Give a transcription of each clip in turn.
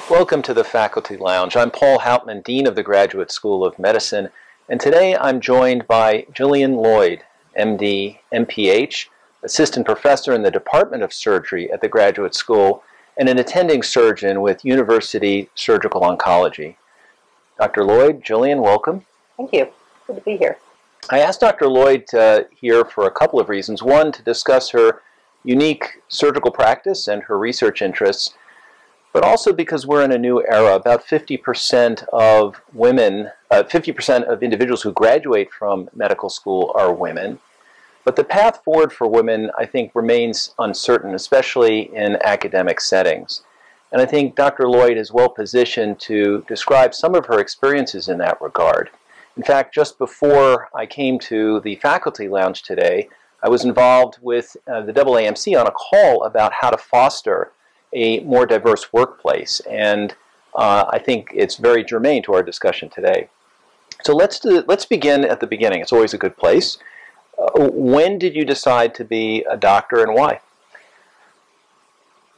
Welcome to the Faculty Lounge. I'm Paul Hauptman, Dean of the Graduate School of Medicine, and today I'm joined by Jillian Lloyd, MD, MPH, Assistant Professor in the Department of Surgery at the Graduate School, and an attending surgeon with University Surgical Oncology. Dr. Lloyd, Jillian, welcome. Thank you. Good to be here. I asked Dr. Lloyd here for a couple of reasons. One, to discuss her unique surgical practice and her research interests, but also because we're in a new era. About 50% of women, 50% of individuals who graduate from medical school are women. But the path forward for women, I think, remains uncertain, especially in academic settings. And I think Dr. Lloyd is well positioned to describe some of her experiences in that regard. In fact, just before I came to the faculty lounge today, I was involved with the AAMC on a call about how to foster a more diverse workplace, and I think it's very germane to our discussion today. So let's begin at the beginning. It's always a good place. When did you decide to be a doctor, and why?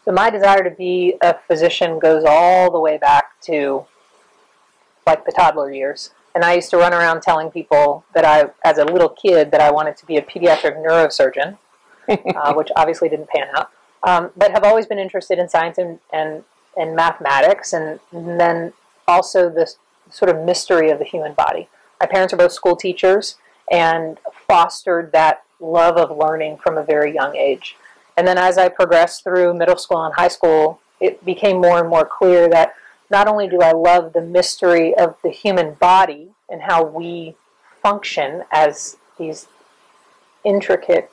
So my desire to be a physician goes all the way back to like the toddler years. And I used to run around telling people that as a little kid, that I wanted to be a pediatric neurosurgeon, which obviously didn't pan out. But have always been interested in science and mathematics, and then also this sort of mystery of the human body. My parents are both school teachers and fostered that love of learning from a very young age. And then as I progressed through middle school and high school, it became more and more clear that not only do I love the mystery of the human body and how we function as these intricate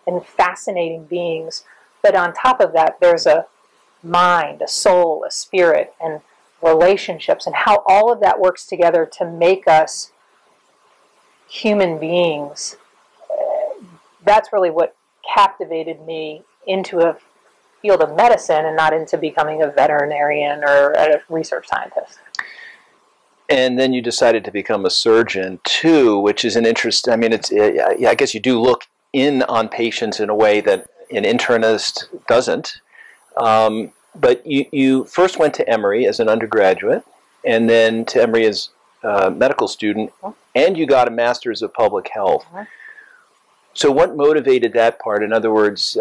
and fascinating beings, but on top of that, there's a mind, a soul, a spirit, and relationships, and how all of that works together to make us human beings. That's really what captivated me into a field of medicine and not into becoming a veterinarian or a research scientist. And then you decided to become a surgeon, too, which is an interest. I mean, I guess you do look in on patients in a way that an internist doesn't. But you first went to Emory as an undergraduate, and then to Emory as a medical student, and you got a master's of public health. So what motivated that part? In other words,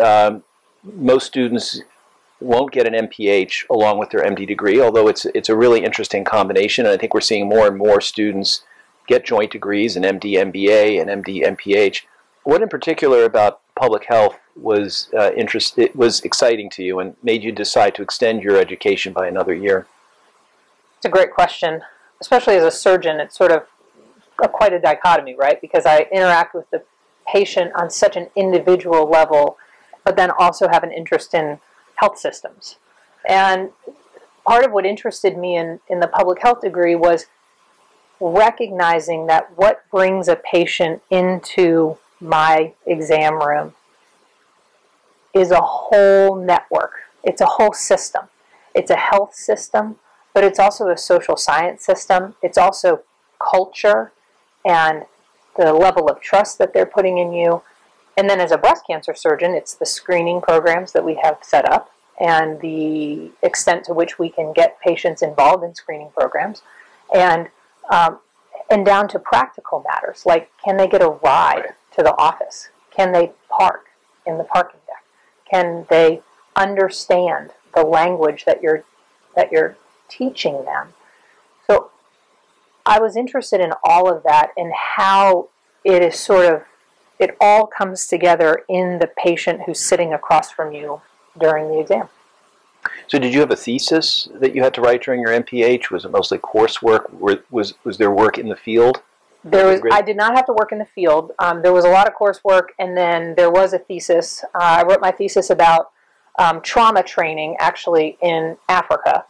most students won't get an MPH along with their MD degree, although it's a really interesting combination, and I think we're seeing more and more students get joint degrees, an MD MBA and MD MPH. What in particular about public health was exciting to you and made you decide to extend your education by another year? It's a great question. Especially as a surgeon, it's sort of quite a dichotomy, right? Because I interact with the patient on such an individual level, but then also have an interest in health systems. And part of what interested me in the public health degree was recognizing that what brings a patient into my exam room is a whole network. It's a whole system. It's a health system, but it's also a social science system. It's also culture and the level of trust that they're putting in you. And then as a breast cancer surgeon, it's the screening programs that we have set up and the extent to which we can get patients involved in screening programs, and down to practical matters, like can they get a ride to the office? Can they park in the parking deck? Can they understand the language that you're teaching them? So I was interested in all of that and how it is it all comes together in the patient who's sitting across from you during the exam. So did you have a thesis that you had to write during your MPH? Was it mostly coursework? Was there work in the field? I did not have to work in the field. There was a lot of coursework, and then there was a thesis. I wrote my thesis about trauma training, actually, in Africa,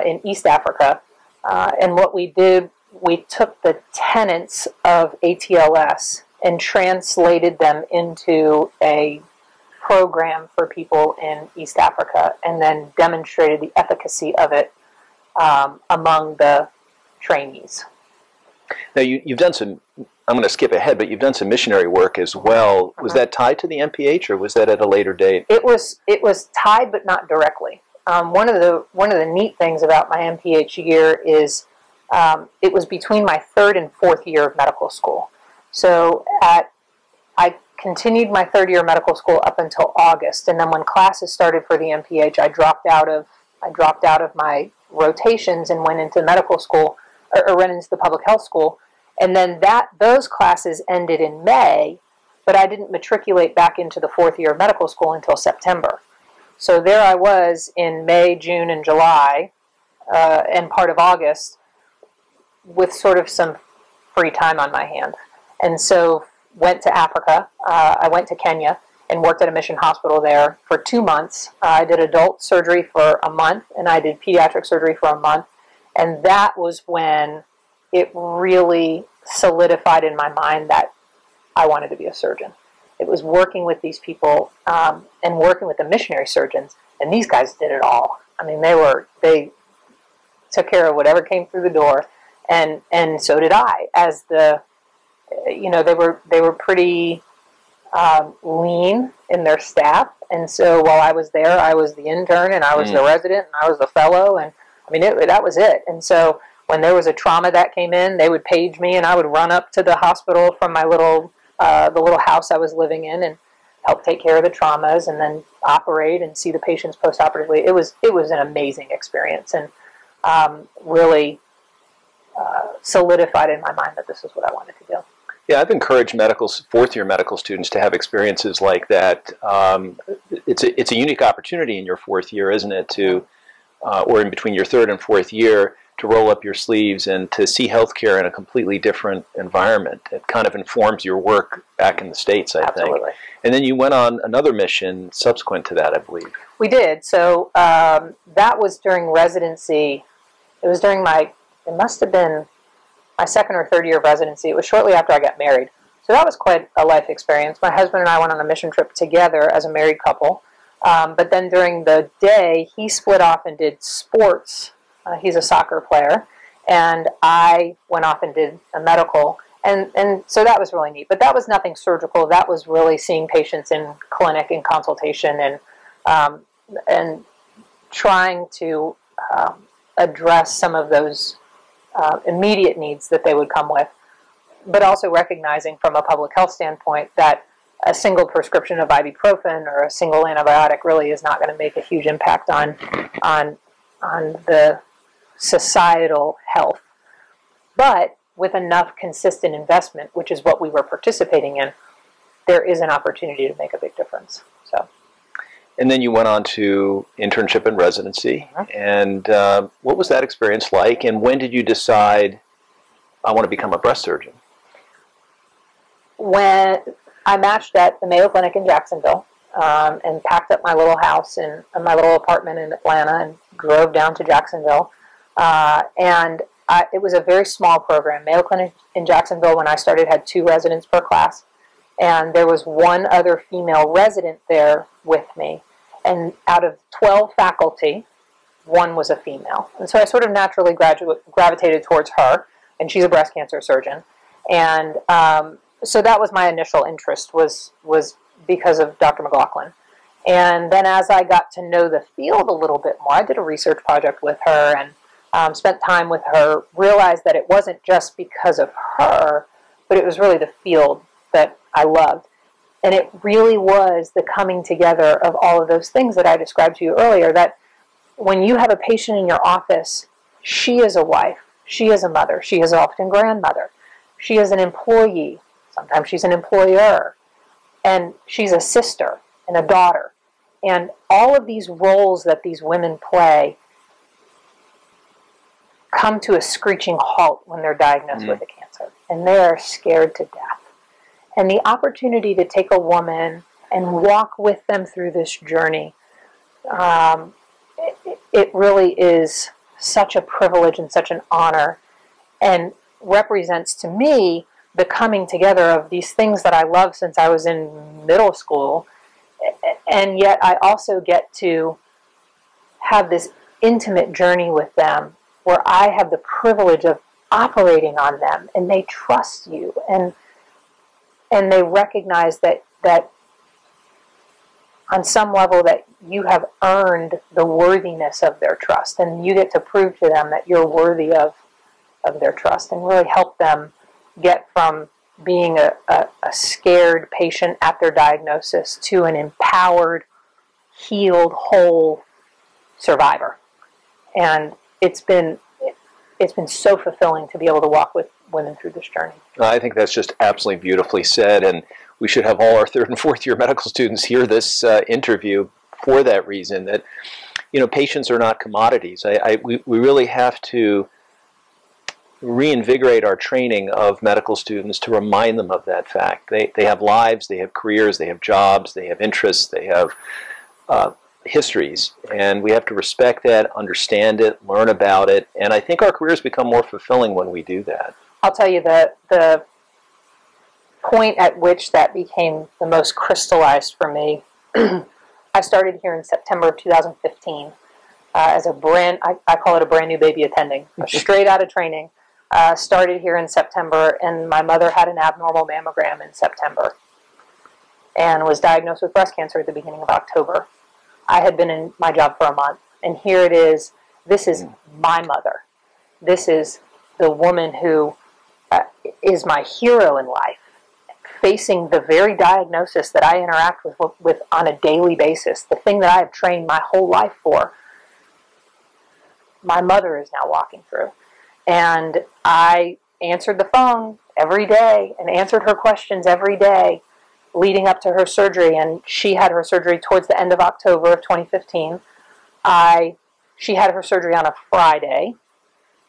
in East Africa. And what we did, we took the tenets of ATLS and translated them into a program for people in East Africa, and then demonstrated the efficacy of it among the trainees. Now, you've done some, I'm going to skip ahead, but you've done some missionary work as well. Was that tied to the MPH, or was that at a later date? It was tied, but not directly. one of the neat things about my MPH year is it was between my third and fourth year of medical school. So I continued my third year of medical school up until August, and then when classes started for the MPH, I dropped out of my rotations and went into medical school, or went into the public health school, and then those classes ended in May, but I didn't matriculate back into the fourth year of medical school until September. So there I was in May, June, and July, and part of August, with sort of some free time on my hands. And so went to Africa. I went to Kenya and worked at a mission hospital there for 2 months. I did adult surgery for a month, and I did pediatric surgery for a month. And that was when it really solidified in my mind that I wanted to be a surgeon. It was working with these people and working with the missionary surgeons, and these guys did it all. I mean, they took care of whatever came through the door, and so did I. As they were pretty lean in their staff, and so while I was there, I was the intern, and I was the resident, and I was the fellow, and I mean that was it. And so when there was a trauma that came in, they would page me, and I would run up to the hospital from my the little house I was living in, and help take care of the traumas, and then operate and see the patients postoperatively. It was an amazing experience, and really solidified in my mind that this is what I wanted to do. Yeah, I've encouraged fourth-year medical students to have experiences like that. It's a unique opportunity in your fourth year, isn't it, or in between your third and fourth year, to roll up your sleeves and to see healthcare in a completely different environment. It kind of informs your work back in the States, I think. And then you went on another mission subsequent to that, I believe. We did. So that was during residency. It was during it must have been my second or third year of residency. It was shortly after I got married. So that was quite a life experience. My husband and I went on a mission trip together as a married couple. But then during the day, he split off and did sports. He's a soccer player. And I went off and did a medical. And so that was really neat. But that was nothing surgical. That was really seeing patients in clinic and consultation, and trying to address some of those immediate needs that they would come with, but also recognizing from a public health standpoint that a single prescription of ibuprofen or a single antibiotic really is not going to make a huge impact on the societal health. But with enough consistent investment, which is what we were participating in, there is an opportunity to make a big difference. So. And then you went on to internship and residency. And what was that experience like? And when did you decide, I want to become a breast surgeon? When I matched at the Mayo Clinic in Jacksonville, and packed up my little house and my little apartment in Atlanta and drove down to Jacksonville. It was a very small program. Mayo Clinic in Jacksonville, when I started, had 2 residents per class. And there was one other female resident there with me. And out of 12 faculty, 1 was a female. And so I sort of naturally gravitated towards her, and she's a breast cancer surgeon. And so that was my initial interest, was because of Dr. McLaughlin. And then as I got to know the field a little bit more, I did a research project with her and spent time with her, realized that it wasn't just because of her, but it was really the field that I loved. And it really was the coming together of all of those things that I described to you earlier, that when you have a patient in your office, she is a wife, she is a mother, she is often grandmother, she is an employee, sometimes she's an employer, and she's a sister and a daughter. And all of these roles that these women play come to a screeching halt when they're diagnosed with a cancer, and they are scared to death. And the opportunity to take a woman and walk with them through this journey, it really is such a privilege and such an honor, and represents to me the coming together of these things that I love since I was in middle school, and yet I also get to have this intimate journey with them where I have the privilege of operating on them, and they trust you, and they recognize that on some level that you have earned the worthiness of their trust, and you get to prove to them that you're worthy of their trust, and really help them get from being a scared patient at their diagnosis to an empowered, healed, whole survivor. And it's been so fulfilling to be able to walk with women through this journey. I think that's just absolutely beautifully said, and we should have all our third and fourth year medical students hear this interview for that reason, that, you know, patients are not commodities. We really have to reinvigorate our training of medical students to remind them of that fact. They have lives, they have careers, they have jobs, they have interests, they have histories, and we have to respect that, understand it, learn about it, and I think our careers become more fulfilling when we do that. I'll tell you that the point at which that became the most crystallized for me, I started here in September of 2015 as I call it a brand new baby attending, straight out of training. Started here in September, and my mother had an abnormal mammogram in September and was diagnosed with breast cancer at the beginning of October. I had been in my job for a month, and here it is. This is my mother. This is the woman who is my hero in life, facing the very diagnosis that I interact with on a daily basis, the thing that I have trained my whole life for. My mother is now walking through. And I answered the phone every day and answered her questions every day leading up to her surgery. And she had her surgery towards the end of October of 2015. She had her surgery on a Friday.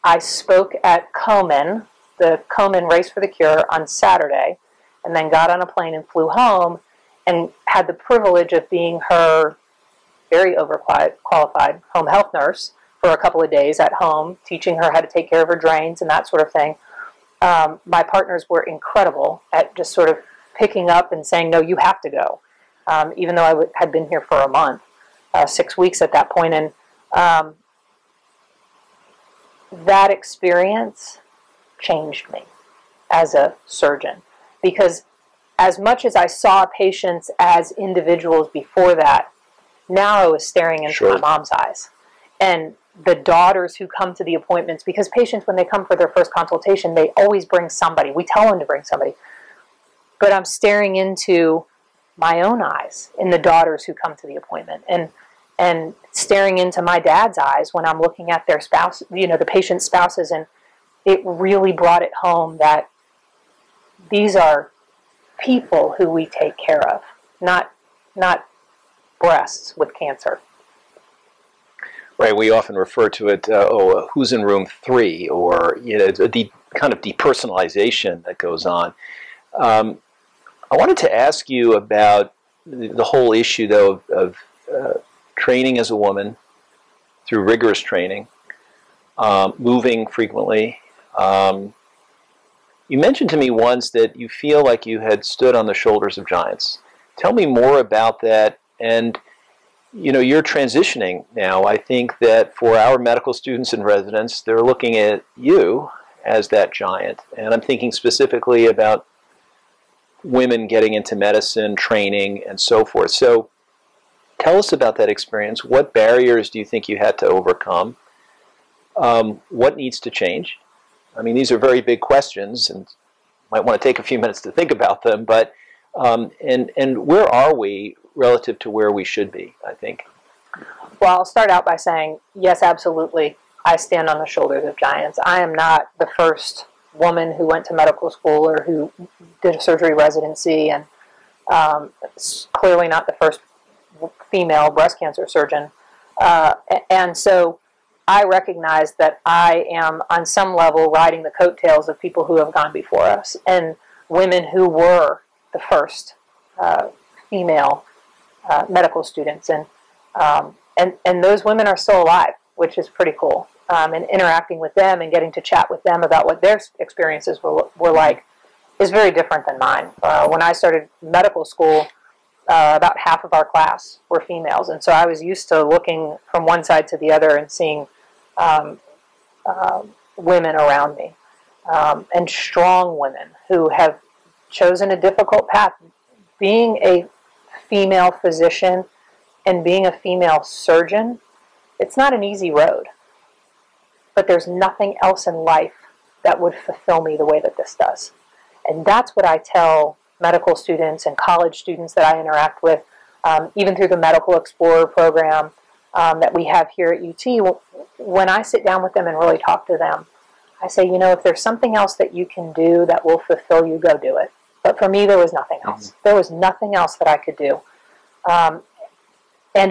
I spoke at Komen, the Komen Race for the Cure, on Saturday, and then got on a plane and flew home and had the privilege of being her very overqualified home health nurse for a couple of days at home, teaching her how to take care of her drains and that sort of thing. My partners were incredible at just sort of picking up and saying, no, you have to go, even though I had been here for a month, 6 weeks at that point. And that experience changed me as a surgeon, because as much as I saw patients as individuals before that, now I was staring into my mom's eyes. And the daughters who come to the appointments, because patients, when they come for their first consultation, they always bring somebody. We tell them to bring somebody. But I'm staring into my own eyes in the daughters who come to the appointment, and staring into my dad's eyes when I'm looking at their spouse, you know, the patient's spouses, and it really brought it home that these are people who we take care of, not breasts with cancer. Right, we often refer to it, who's in room 3, or, you know, a kind of depersonalization that goes on. I wanted to ask you about the whole issue, though, of training as a woman through rigorous training, moving frequently. You mentioned to me once that you feel like you had stood on the shoulders of giants. Tell me more about that. And, you know, you're transitioning now. I think that for our medical students and residents, they're looking at you as that giant. And I'm thinking specifically about women getting into medicine, training, and so forth. So tell us about that experience. What barriers do you think you had to overcome? What needs to change? I mean, these are very big questions, and might want to take a few minutes to think about them, but and where are we relative to where we should be, I think? Well, I'll start out by saying, yes, absolutely, I stand on the shoulders of giants. I am not the first woman who went to medical school or who did a surgery residency, and clearly not the first female breast cancer surgeon. And so I recognize that I am, on some level, riding the coattails of people who have gone before us, and women who were the first female medical students. And those women are still alive, which is pretty cool. And interacting with them and getting to chat with them about what their experiences were like is very different than mine. When I started medical school, about half of our class were females, and so I was used to looking from one side to the other and seeing women around me, and strong women who have chosen a difficult path. Being a female physician And being a female surgeon, it's not an easy road. But there's nothing else in life that would fulfill me the way that this does. And that's what I tell medical students and college students that I interact with, even through the Medical Explorer program that we have here at UT. When I sit down with them and really talk to them, I say, you know, if there's something else that you can do that will fulfill you, go do it. But for me, there was nothing else. There was nothing else that I could do. And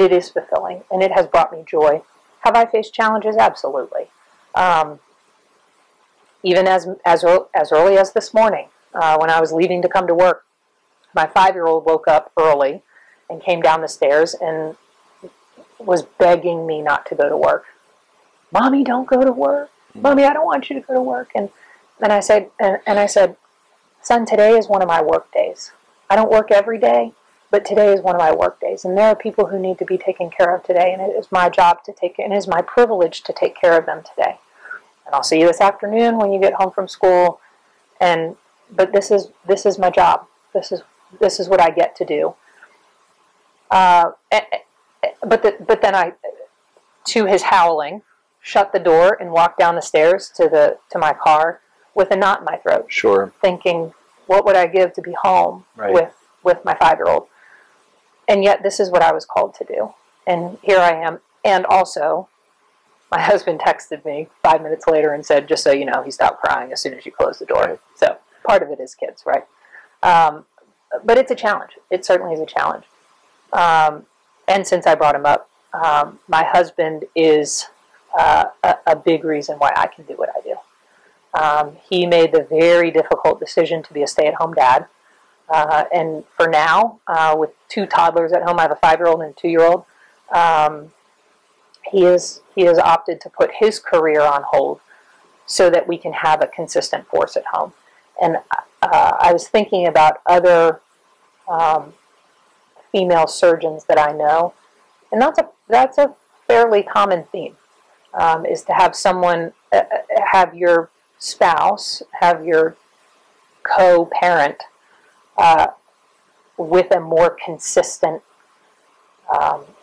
it is fulfilling, and it has brought me joy. Have I faced challenges? Absolutely. Even as early as this morning, when I was leaving to come to work, my 5-year-old woke up early and came down the stairs and was begging me not to go to work. Mommy, don't go to work. Mommy, I don't want you to go to work. And I said, son, today is one of my work days. I don't work every day, but today is one of my work days. And there are people who need to be taken care of today, and it is my job to take, and it is my privilege to take care of them today. And I'll see you this afternoon when you get home from school. But this is my job. This is what I get to do. But then I, to his howling, shut the door and walked down the stairs to my car with a knot in my throat. Sure. Thinking, what would I give to be home with my 5-year-old? And yet this is what I was called to do. And here I am. And also, my husband texted me 5 minutes later and said, just so you know, he stopped crying as soon as you closed the door. Right. So part of it is kids, right? But it's a challenge. It certainly is a challenge. And since I brought him up, my husband is a big reason why I can do what I do. He made the very difficult decision to be a stay-at-home dad. And for now, with 2 toddlers at home, I have a 5-year-old and a 2-year-old, he has opted to put his career on hold so that we can have a consistent force at home. And I was thinking about other female surgeons that I know, and that's a fairly common theme, is to have someone, have your spouse, have your co-parent with a more consistent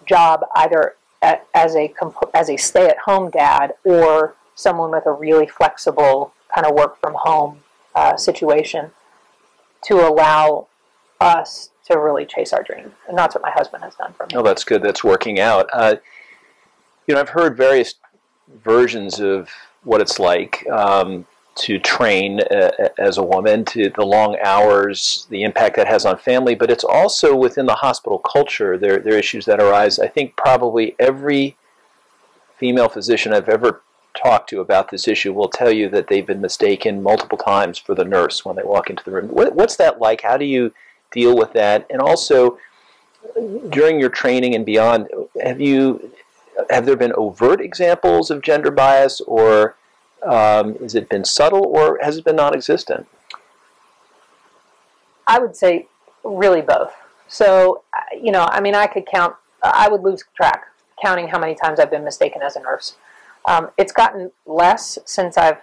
job, either as a stay-at-home dad or someone with a really flexible kind of work-from-home situation, to allow us to really chase our dream. And that's what my husband has done for me. Oh, that's good. That's working out. You know, I've heard various versions of what it's like to train as a woman, to the long hours, the impact that has on family, but it's also within the hospital culture. There are issues that arise. I think probably every female physician I've ever talked to about this issue will tell you that they've been mistaken multiple times for the nurse when they walk into the room. What's that like? How do you deal with that? And also, during your training and beyond, have there been overt examples of gender bias, or has it been subtle, or has it been non-existent? I would say really both. So, you know, I mean, I would lose track counting how many times I've been mistaken as a nurse. It's gotten less since I've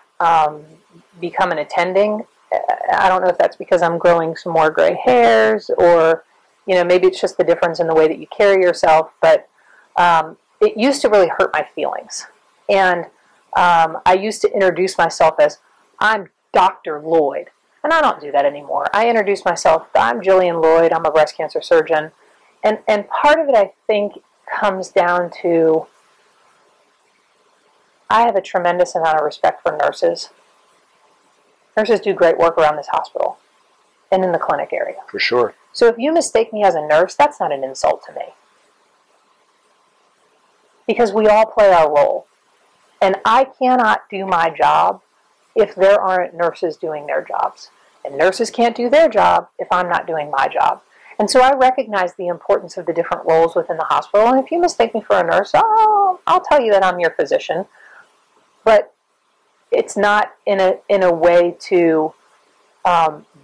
become an attending. I don't know if that's because I'm growing some more gray hairs, or, you know, maybe it's just the difference in the way that you carry yourself, but it used to really hurt my feelings. And I used to introduce myself as, I'm Dr. Lloyd. And I don't do that anymore. I introduce myself, I'm Jillian Lloyd, I'm a breast cancer surgeon. And part of it, I think, comes down to, I have a tremendous amount of respect for nurses. Nurses do great work around this hospital and in the clinic area. For sure. So if you mistake me as a nurse, that's not an insult to me. Because we all play our role. And I cannot do my job if there aren't nurses doing their jobs. And nurses can't do their job if I'm not doing my job. And so I recognize the importance of the different roles within the hospital. And if you mistake me for a nurse, I'll tell you that I'm your physician. But it's not in a way to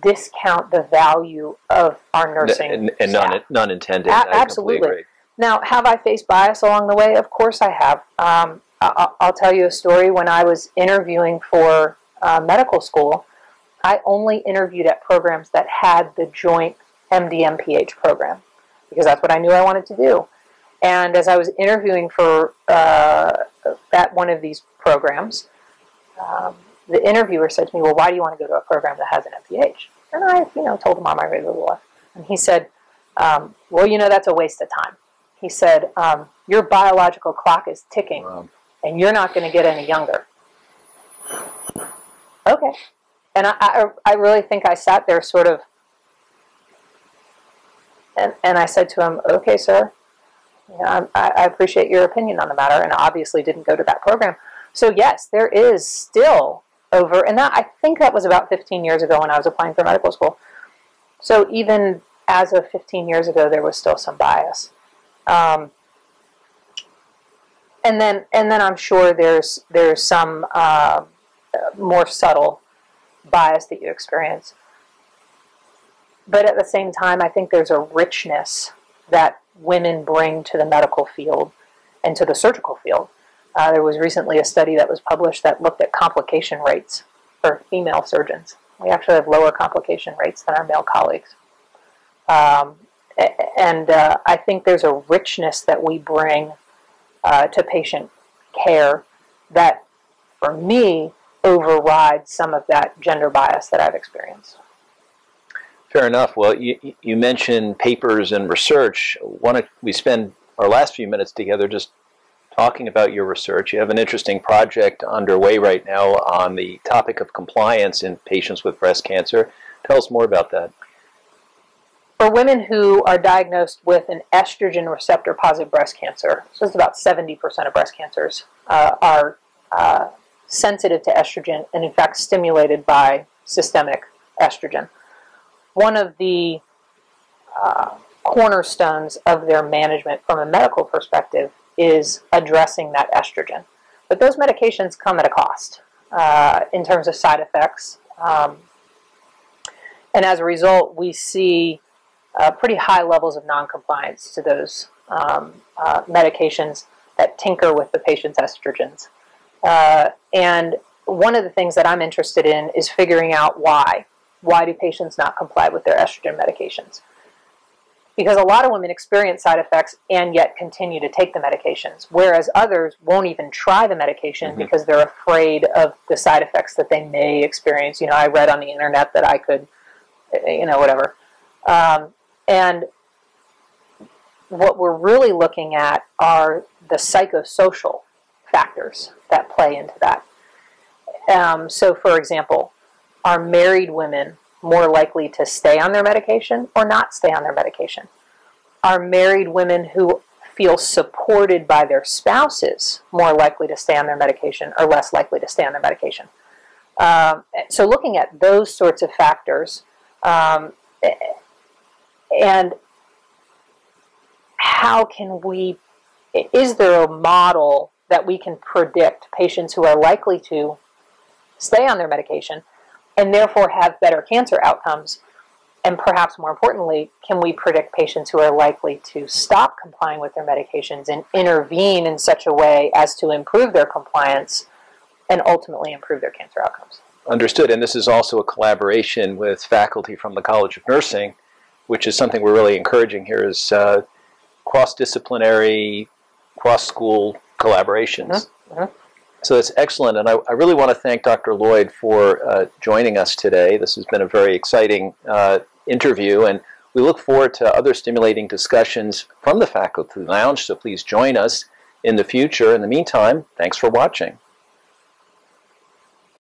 discount the value of our nursing and staff. None intended. Absolutely. Now, have I faced bias along the way? Of course I have. I'll tell you a story. When I was interviewing for medical school, I only interviewed at programs that had the joint MD-MPH program, because that's what I knew I wanted to do. And as I was interviewing for at one of these programs, the interviewer said to me, well, why do you want to go to a program that has an MPH? And I, told him on my regular life. And he said, well, that's a waste of time. He said, your biological clock is ticking, and you're not going to get any younger. Okay. And I really think I sat there sort of, and I said to him, okay, sir, I appreciate your opinion on the matter, and obviously didn't go to that program. So yes, there is still and I think that was about 15 years ago when I was applying for medical school. So even as of 15 years ago, there was still some bias. And then I'm sure there's some more subtle bias that you experience. But at the same time, I think there's a richness that women bring to the medical field and to the surgical field. There was recently a study that was published that looked at complication rates for female surgeons. We actually have lower complication rates than our male colleagues. And I think there's a richness that we bring to patient care that, for me, overrides some of that gender bias that I've experienced. Fair enough. Well, you mentioned papers and research. Why don't we spend our last few minutes together just talking about your research? You have an interesting project underway right now on the topic of compliance in patients with breast cancer. Tell us more about that. For women who are diagnosed with an estrogen receptor positive breast cancer, so it's about 70% of breast cancers are sensitive to estrogen and in fact stimulated by systemic estrogen. One of the cornerstones of their management from a medical perspective is addressing that estrogen. But those medications come at a cost in terms of side effects. And as a result, we see pretty high levels of noncompliance to those medications that tinker with the patient's estrogens. And one of the things that I'm interested in is figuring out why. Why do patients not comply with their estrogen medications? Because a lot of women experience side effects and yet continue to take the medications, whereas others won't even try the medication because they're afraid of the side effects that they may experience. I read on the internet that I could, whatever. And what we're really looking at are the psychosocial factors that play into that. So, for example, are married women more likely to stay on their medication or not stay on their medication? Are married women who feel supported by their spouses more likely to stay on their medication or less likely to stay on their medication? So looking at those sorts of factors, and how can is there a model that we can predict patients who are likely to stay on their medication and therefore have better cancer outcomes? And perhaps more importantly, can we predict patients who are likely to stop complying with their medications and intervene in such a way as to improve their compliance and ultimately improve their cancer outcomes? Understood. And this is also a collaboration with faculty from the College of Nursing, which is something we're really encouraging here, is cross-disciplinary, cross-school collaborations. So it's excellent, and I really want to thank Dr. Lloyd for joining us today. This has been a very exciting interview, and we look forward to other stimulating discussions from the Faculty Lounge, so please join us in the future. In the meantime, thanks for watching.